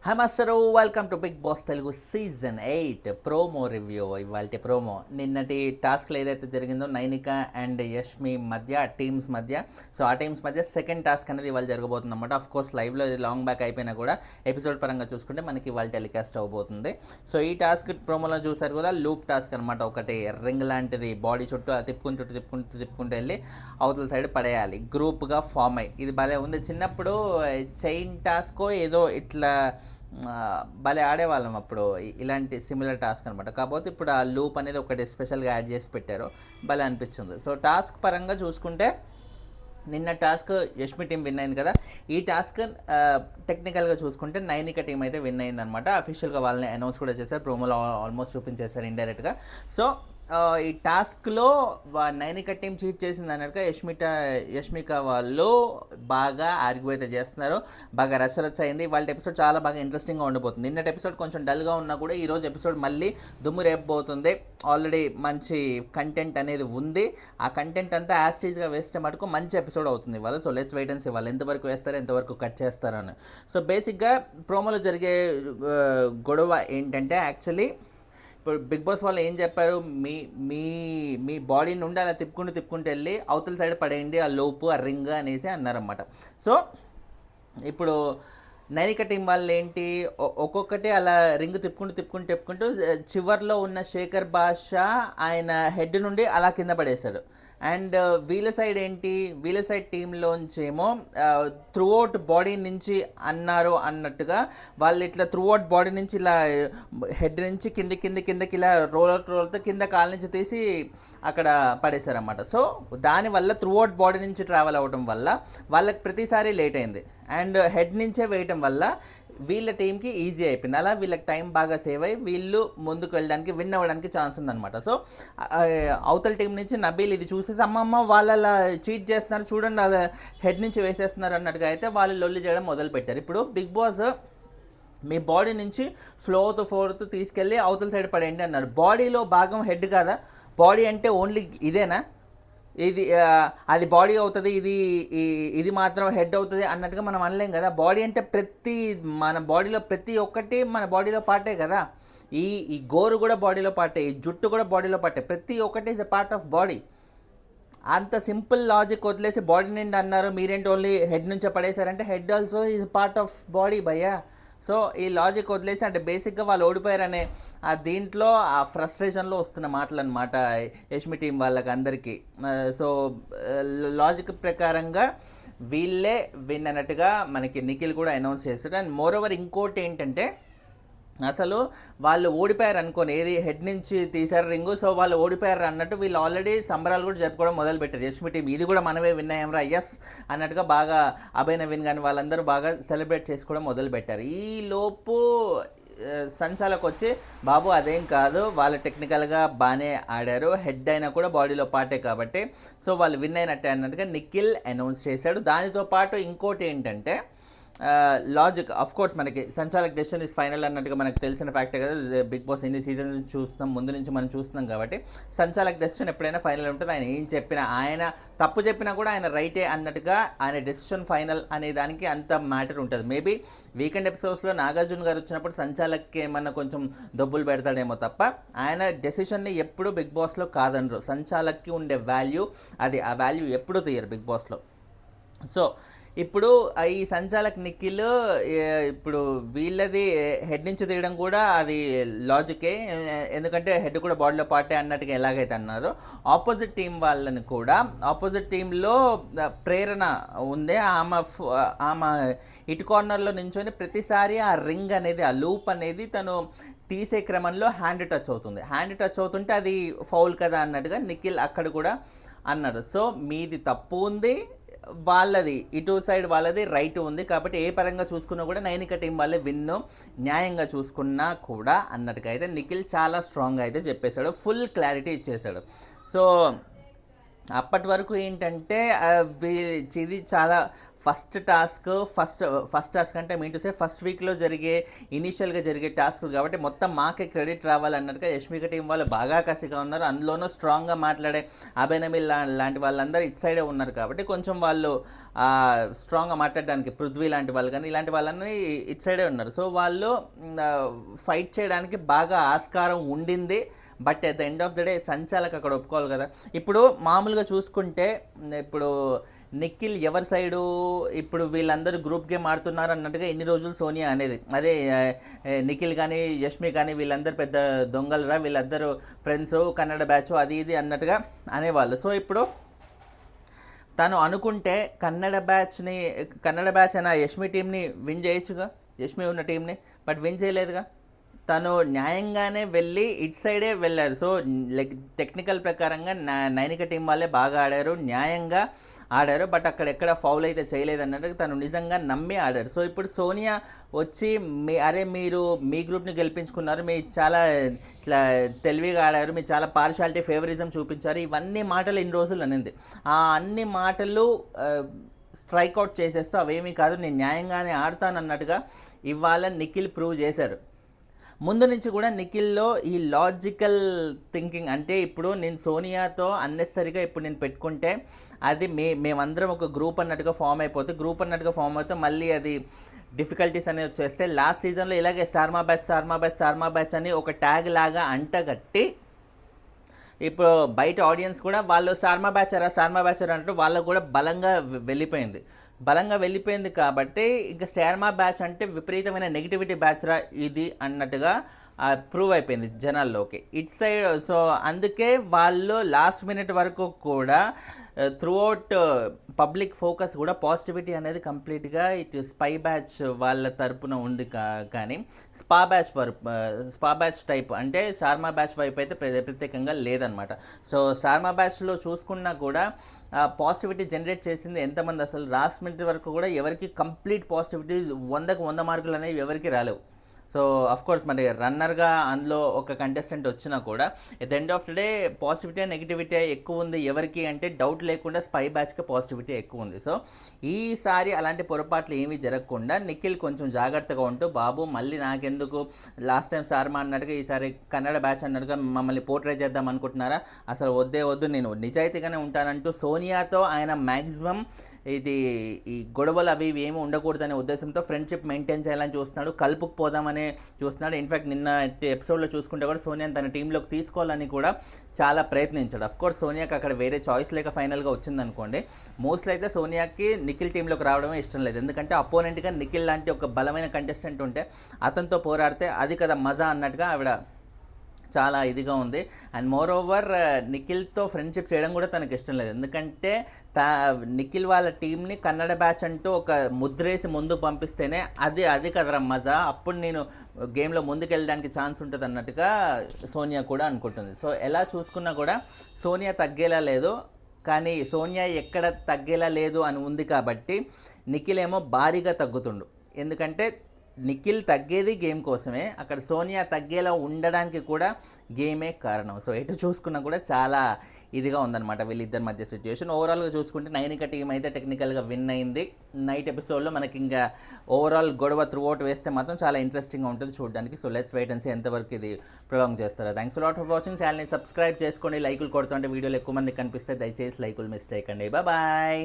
Hi master, welcome to Bigg Boss Telugu season 8 promo review. ఇవాళ promo నిన్నటి టాస్క్లో ఏదైతే జరిగిందో నైనిక అండ్ యష్మి మధ్య టీమ్స్ మధ్య, సో ఆ టీమ్స్ మధ్య సెకండ్ టాస్క్ అనేది ఇవాళ జరగబోతుంది అనమాట. ఆఫ్ కోర్స్ లైవ్లో లాంగ్ బ్యాక్ అయిపోయినా కూడా ఎపిసోడ్ పరంగా చూసుకుంటే మనకి ఇవాళ టెలికాస్ట్ అవబోతుంది. సో ఈ టాస్క్ ప్రోమోలో చూసారు కదా, లూప్ టాస్క్ అనమాట. ఒకటి రింగ్ లాంటిది బాడీ చుట్టూ తిప్పుకుంటూ వెళ్ళి అవతల సైడ్ పడేయాలి గ్రూప్గా ఫామ్ అయ్యి. ఇది భలే ఉంది. చిన్నప్పుడు చైన్ టాస్కో ఏదో ఇట్లా భలే ఆడేవాళ్ళం అప్పుడు, ఇలాంటి సిమిలర్ టాస్క్ అనమాట. కాకపోతే ఇప్పుడు ఆ లూప్ అనేది ఒకటి స్పెషల్గా యాడ్ చేసి పెట్టారు, భలే అనిపించింది. సో టాస్క్ పరంగా చూసుకుంటే నిన్న టాస్క్ యష్మి టీం విన్ అయింది కదా. ఈ టాస్క్ టెక్నికల్గా చూసుకుంటే నైనిక టీం అయితే విన్ అయింది అనమాట. అఫీషియల్గా వాళ్ళని అనౌన్స్ కూడా చేశారు, ప్రోమోలో ఆల్మోస్ట్ చూపించేశారు ఇండైరెక్ట్గా. సో ఈ టాస్క్లో నైనిక టీం చీట్ చేసింది అన్నట్టుగా యష్మిక వాళ్ళు బాగా ఆర్గ్యూ అయితే చేస్తున్నారు. బాగా రచ్చరచ్చ అయింది. వాళ్ళ ఎపిసోడ్ చాలా బాగా ఇంట్రెస్టింగ్గా ఉండబోతుంది. నిన్నటి ఎపిసోడ్ కొంచెం డల్గా ఉన్నా కూడా ఈరోజు ఎపిసోడ్ మళ్ళీ దుమ్ము రేపబోతుంది. ఆల్రెడీ మంచి కంటెంట్ అనేది ఉంది. ఆ కంటెంట్ అంతా యాస్టీజ్గా వేస్తే మటుకు మంచి ఎపిసోడ్ అవుతుంది ఇవాళ. So let's wait and see వాళ్ళు ఎంతవరకు వేస్తారు, ఎంతవరకు కట్ చేస్తారని. సో బేసిక్గా ప్రోమోలో జరిగే గొడవ ఏంటంటే, యాక్చువల్లీ ఇప్పుడు బిగ్ బాస్ వాళ్ళు ఏం చెప్పారు, మీ మీ మీ బాడీ నుండి అలా తిప్పుకుంటూ వెళ్ళి అవతల సైడ్ పడేయండి ఆ లోపు ఆ రింగ్ అనేసి అన్నారన్నమాట. సో ఇప్పుడు నైనిక టీం వాళ్ళు ఏంటి, ఒక్కొక్కటి అలా రింగ్ తిప్పుకుంటూ చివర్లో ఉన్న శేఖర్ బాషా ఆయన హెడ్ నుండి అలా కింద పడేశారు. అండ్ వీళ్ళ సైడ్ ఏంటి, వీళ్ళ సైడ్ టీంలోంచేమో త్రూ అవుట్ బాడీ నుంచి అన్నారు అన్నట్టుగా వాళ్ళు ఇట్లా త్రూ అవుట్ బాడీ నుంచి ఇలా హెడ్ నుంచి కిందకి ఇలా రోలర్తో కింద కాళ్ళ నుంచి తీసి అక్కడ పడేశారన్నమాట. సో దానివల్ల త్రూ అవుట్ బాడీ నుంచి ట్రావెల్ అవ్వడం వల్ల వాళ్ళకి ప్రతిసారి లేట్ అయింది. అండ్ హెడ్ నుంచే వేయటం వల్ల వీళ్ళ టీంకి ఈజీ అయిపోయింది. అలా వీళ్ళకి టైం బాగా సేవ్ అయ్యి వీళ్ళు ముందుకు వెళ్ళడానికి, విన్ అవ్వడానికి ఛాన్స్ ఉందన్నమాట. సో అవతల టీం నుంచి నబీల్ ఇది చూసేసి అమ్మమ్మ వాళ్ళు అలా చీట్ చేస్తున్నారు చూడండి, అలా హెడ్ నుంచి వేసేస్తున్నారు అన్నట్టుగా అయితే వాళ్ళు లొల్లి చేయడం మొదలుపెట్టారు. ఇప్పుడు బిగ్ బాస్ మీ బాడీ నుంచి ఫ్లోతో తీసుకెళ్ళి అవతల సైడ్ పడేయండి అన్నారు. బాడీలో భాగం హెడ్ కాదా? బాడీ అంటే ఓన్లీ ఇదేనా? ఇది అది బాడీ అవుతుంది, ఇది మాత్రం హెడ్ అవుతుంది అన్నట్టుగా మనం అనలేం కదా. బాడీ అంటే మన బాడీలో ప్రతి ఒక్కటి మన బాడీలో పార్టే కదా. ఈ గోరు కూడా బాడీలో పార్టే, ఈ జుట్టు కూడా బాడీలో పార్టే, ప్రతి ఒక్కటి is a part of body. అంత సింపుల్ లాజిక్ వదిలేసి బాడీ నుండి అన్నారు, మీరేంటి ఓన్లీ హెడ్ నుంచే పడేశారంటే head also is part of body భయ్యా. సో ఈ లాజిక్ వదిలేసి అంటే బేసిక్గా వాళ్ళు ఓడిపోయారనే దీంట్లో ఆ ఫ్రస్ట్రేషన్లో వస్తున్న మాటలు అనమాట యష్మి టీం వాళ్ళకి అందరికీ. సో లాజిక్ ప్రకారంగా వీళ్ళే విన్ అన్నట్టుగా మనకి నిఖిల్ కూడా అనౌన్స్ చేస్తాడు. అండ్ మోర్ ఓవర్ ఇంకోటి ఏంటంటే, అసలు వాళ్ళు ఓడిపోయారు అనుకోని, ఏది హెడ్ నుంచి తీశారు రింగు, సో వాళ్ళు ఓడిపోయారు అన్నట్టు వీళ్ళు ఆల్రెడీ సంబరాలు కూడా జరుపుకోవడం మొదలుపెట్టారు. యష్మి టీం ఇది కూడా మనమే విన్ అయ్యాం రా ఎస్ అన్నట్టుగా బాగా అభయ్ నవీన్ కానీ వాళ్ళందరూ బాగా సెలబ్రేట్ చేసుకోవడం మొదలుపెట్టారు. ఈ లోపు సంచాలకు వచ్చి బాబు అదేం కాదు, వాళ్ళు టెక్నికల్గా బాగానే ఆడారు, హెడ్ అయినా కూడా బాడీలో పార్టే కాబట్టి సో వాళ్ళు విన్ అయినట్టే అన్నట్టుగా నిఖిల్ అనౌన్స్ చేశాడు. దానితో పాటు ఇంకోటి ఏంటంటే, లాజిక్ ఆఫ్ కోర్స్ మనకి సంచాలక్ డెసిషన్ ఇస్ ఫైనల్ అన్నట్టుగా మనకు తెలిసిన ఫ్యాక్టే కదా. బిగ్ బాస్ ఎన్ని సీజన్స్ చూస్తున్నాం, ముందు నుంచి మనం చూస్తున్నాం కాబట్టి సంచాలక్ డెసిషన్ ఎప్పుడైనా ఫైనల్ ఉంటుంది. ఆయన ఏం చెప్పినా, ఆయన తప్పు చెప్పినా కూడా ఆయన రైటే అన్నట్టుగా ఆయన డెసిషన్ ఫైనల్ అనే దానికి అంత మ్యాటర్ ఉంటుంది. మేబీ వీకెండ్ ఎపిసోడ్స్లో నాగార్జున గారు వచ్చినప్పుడు సంచాలక్కి ఏమన్నా కొంచెం దొబ్బులు పెడతాడేమో తప్ప ఆయన డెసిషన్ని ఎప్పుడు బిగ్ బాస్లో కాదనరు. సంచాలక్కి ఉండే వాల్యూ అది, ఆ వాల్యూ ఎప్పుడూ తీయరు బిగ్ బాస్లో. సో ఇప్పుడు ఈ సంచాలక్ నిఖిల్ ఇప్పుడు వీళ్ళది హెడ్ నుంచి తీయడం కూడా అది లాజికే, ఎందుకంటే హెడ్ కూడా బాడీలో పార్టే అన్నట్టుగా ఎలాగైతే అన్నారో, ఆపోజిట్ టీం వాళ్ళని కూడా, ఆపోజిట్ టీంలో ప్రేరణ ఉంది. ఆమె ఇటు కార్నర్లో నించొని ప్రతిసారి ఆ రింగ్ అనేది, ఆ లూప్ అనేది తను తీసే క్రమంలో హ్యాండ్ టచ్ అవుతుంటే అది ఫౌల్ కదా అన్నట్టుగా నిఖిల్ అక్కడ కూడా అన్నారు. సో మీది తప్పు ఉంది, వాళ్ళది ఇటు సైడ్ వాళ్ళది రైట్ ఉంది, కాబట్టి ఏ పరంగా చూసుకున్నా కూడా నైనిక టీం వాళ్ళే విన్ను, న్యాయంగా చూసుకున్నా కూడా అన్నట్టుగా అయితే నిఖిల్ చాలా స్ట్రాంగ్గా అయితే చెప్పేశాడు, ఫుల్ క్లారిటీ ఇచ్చేశాడు. సో అప్పటి వరకు ఏంటంటే ఇది చాలా ఫస్ట్ టాస్క్ అంటే మీన్ టు సే ఫస్ట్ వీక్లో జరిగే ఇనీషియల్గా జరిగే టాస్క్ కాబట్టి మొత్తం మాకే క్రెడిట్ రావాలన్నట్టుగా యష్మిక టీం వాళ్ళు బాగా కసిగా ఉన్నారు. అందులోనూ స్ట్రాంగ్గా మాట్లాడే అభినమిల్ లాంటి వాళ్ళందరూ ఇటు సైడే ఉన్నారు కాబట్టి కొంచెం వాళ్ళు స్ట్రాంగ్గా మాట్లాడడానికి పృథ్వీ లాంటి వాళ్ళు కానీ ఇలాంటి వాళ్ళని ఇటు సైడే ఉన్నారు. సో వాళ్ళు ఫైట్ చేయడానికి బాగా ఆస్కారం ఉండింది. But at the end of the day సంచాలక్ అక్కడ ఒప్పుకోవాలి కదా. ఇప్పుడు మామూలుగా చూసుకుంటే ఇప్పుడు నిఖిల్ ఎవరి సైడు ఇప్పుడు వీళ్ళందరూ గ్రూప్ గేమ్ ఆడుతున్నారు అన్నట్టుగా ఎన్ని రోజులు సోనియా అనేది అదే నిఖిల్ కానీ యష్మి కానీ వీళ్ళందరూ పెద్ద దొంగలరా, వీళ్ళందరూ ఫ్రెండ్స్ కన్నడ బ్యాచ్ అది ఇది అన్నట్టుగా అనేవాళ్ళు. సో ఇప్పుడు తను అనుకుంటే కన్నడ బ్యాచ్ అయినా యష్మి టీంని విన్ చేయొచ్చుగా, యష్మి ఉన్న టీంని, బట్ విన్ చేయలేదుగా. తను న్యాయంగానే వెళ్ళి ఇటు సైడే వెళ్ళారు. సో లైక్ టెక్నికల్ ప్రకారంగా నైనిక టీం వాళ్ళే బాగా ఆడారు, న్యాయంగా ఆడారు. బట్ అక్కడ ఎక్కడ ఫౌల్ అయితే చేయలేదు అన్నట్టు తను నిజంగా నమ్మి ఆడారు. సో ఇప్పుడు సోనియా వచ్చి మీరు మీ గ్రూప్ని గెలిపించుకున్నారు, మీరు చాలా ఇట్లా తెలివిగా ఆడారు, మీరు చాలా పార్షాలిటీ ఫేవరిజం చూపించారు, ఇవన్నీ మాటలు ఇన్ని రోజులు అనింది. ఆ అన్ని మాటలు స్ట్రైక్అవుట్ చేసేస్తూ అవేమీ కాదు, నేను న్యాయంగానే ఆడతాను అన్నట్టుగా ఇవాళ నిఖిల్ ప్రూవ్ చేశారు. ముందు నుంచి కూడా నిఖిల్లో ఈ లాజికల్ థింకింగ్ అంటే ఇప్పుడు నేను సోనియాతో అన్నెసరిగా ఇప్పుడు నేను పెట్టుకుంటే అది మేమందరం ఒక గ్రూప్ అన్నట్టుగా ఫామ్ అయిపోతే మళ్ళీ అది డిఫికల్టీస్ అనేవి వచ్చేస్తే లాస్ట్ సీజన్లో ఇలాగే స్టార్మా బ్యాచ్ అని ఒక ట్యాగ్ లాగా అంటగట్టి ఇప్పుడు బయట ఆడియన్స్ కూడా వాళ్ళు స్టార్మా బ్యాచర్ అంటూ వాళ్ళకు కూడా బలంగా వెళ్ళిపోయింది కాబట్టి ఇంకా స్టార్మా బ్యాచ్ అంటే విపరీతమైన నెగిటివిటీ బ్యాచ్రా ఇది అన్నట్టుగా ప్రూవ్ అయిపోయింది జనాల్లోకి ఇట్ సైడ్. సో అందుకే వాళ్ళు లాస్ట్ మినిట్ వరకు కూడా త్రూఅవుట్ పబ్లిక్ ఫోకస్ కూడా పాజిటివిటీ అనేది కంప్లీట్గా ఇటు స్పై బ్యాచ్ వాళ్ళ తరపున ఉంది. కానీ స్పా బ్యాచ్ టైప్ అంటే స్టార్మా బ్యాచ్ వైపు అయితే ప్రత్యేకంగా లేదనమాట. సో స్టార్మా బ్యాచ్లో చూసుకున్నా కూడా పాజిటివిటీ జనరేట్ చేసింది ఎంతమంది, అసలు లాస్ట్ మినిట్ వరకు కూడా ఎవరికి కంప్లీట్ పాజిటివిటీ 100కు 100 మార్కులు అనేవి ఎవరికి రాలేవు. సో అఫ్కోర్స్ మరి రన్నర్గా అందులో ఒక కంటెస్టెంట్ వచ్చినా కూడా at the end of the day positivity negativity ఎక్కువ ఉంది ఎవరికి అంటే డౌట్ లేకుండా స్పై బ్యాచ్కి పాజిటివిటీ ఎక్కువ ఉంది. సో ఈసారి అలాంటి పొరపాట్లు ఏమీ జరగకుండా నిఖిల్ కొంచెం జాగ్రత్తగా ఉంటూ బాబు మళ్ళీ నాకెందుకు లాస్ట్ టైం స్టార్మా అన్నట్టుగా ఈసారి కన్నడ బ్యాచ్ అన్నట్టుగా మమ్మల్ని పోర్ట్రే చేద్దాం అనుకుంటున్నారా, అసలు వద్దు నేను నిజాయితీగానే ఉంటానంటూ సోనియాతో ఆయన మ్యాక్సిమం ఈ గొడవలు అవి ఏమి ఉండకూడదనే ఉద్దేశంతో ఫ్రెండ్షిప్ మెయింటైన్ చేయాలని చూస్తున్నాడు, కలుపుకు పోదామని చూస్తున్నాడు. ఇన్ఫ్యాక్ట్ నిన్న ఎపిసోడ్లో చూసుకుంటే కూడా సోనియాని తన టీంలోకి తీసుకోవాలని కూడా చాలా ప్రయత్నించాడు. అఫ్కోర్స్ సోనియాకి అక్కడ వేరే చాయిస్ లేక ఫైనల్గా వచ్చిందనుకోండి, మోస్ట్లీ అయితే సోనియాకి నిఖిల్ టీంలోకి రావడమే ఇష్టం లేదు. ఎందుకంటే అపోనెంట్గా నిఖిల్ లాంటి ఒక బలమైన కంటెస్టెంట్ ఉంటే అతనితో పోరాడితే అది కదా మజా అన్నట్టుగా ఆవిడ చాలా ఇదిగా ఉంది. అండ్ మోర్ ఓవర్ నిఖిల్తో ఫ్రెండ్షిప్ చేయడం కూడా తనకు ఇష్టం లేదు. ఎందుకంటే నిఖిల్ వాళ్ళ టీంని కన్నడ బ్యాచ్ అంటూ ఒక ముద్రేసి ముందుకు పంపిస్తేనే అది కదరా మజా, అప్పుడు నేను గేమ్లో ముందుకు వెళ్ళడానికి ఛాన్స్ ఉంటుంది అన్నట్టుగా సోనియా కూడా అనుకుంటుంది. సో ఎలా చూసుకున్నా కూడా సోనియా తగ్గేలా లేదు, కానీ సోనియా ఎక్కడ తగ్గేలా లేదు అని ఉంది కాబట్టి నిఖిల్ ఏమో భారీగా తగ్గుతుండు. ఎందుకంటే నిఖిల్ తగ్గేది గేమ్ కోసమే, అక్కడ సోనియా తగ్గేలా ఉండడానికి కూడా గేమే కారణం. సో ఎటు చూసుకున్నా కూడా చాలా ఇదిగా ఉందన్నమాట వీళ్ళిద్దరి మధ్య సిచ్యువేషన్. ఓవరాల్గా చూసుకుంటే నైనిక టీం అయితే టెక్నికల్గా విన్ అయింది. నైట్ ఎపిసోడ్లో మనకి ఇంకా ఓవరాల్ గొడవ త్రూఅవుట్ వేస్తే మాత్రం చాలా ఇంట్రెస్టింగ్గా ఉంటుంది చూడడానికి. So let's wait and see ఎంతవరకు ఇది ప్రొలాంగ్ చేస్తారా. Thanks lot for watching. ఛానల్ని సబ్స్క్రైబ్ చేసుకోండి, లైకులు కొడుతుంటే వీడియోలు ఎక్కువ మందికి కనిపిస్తే దయచేసి లైకులు మిస్ చేయకండి. బాయ్.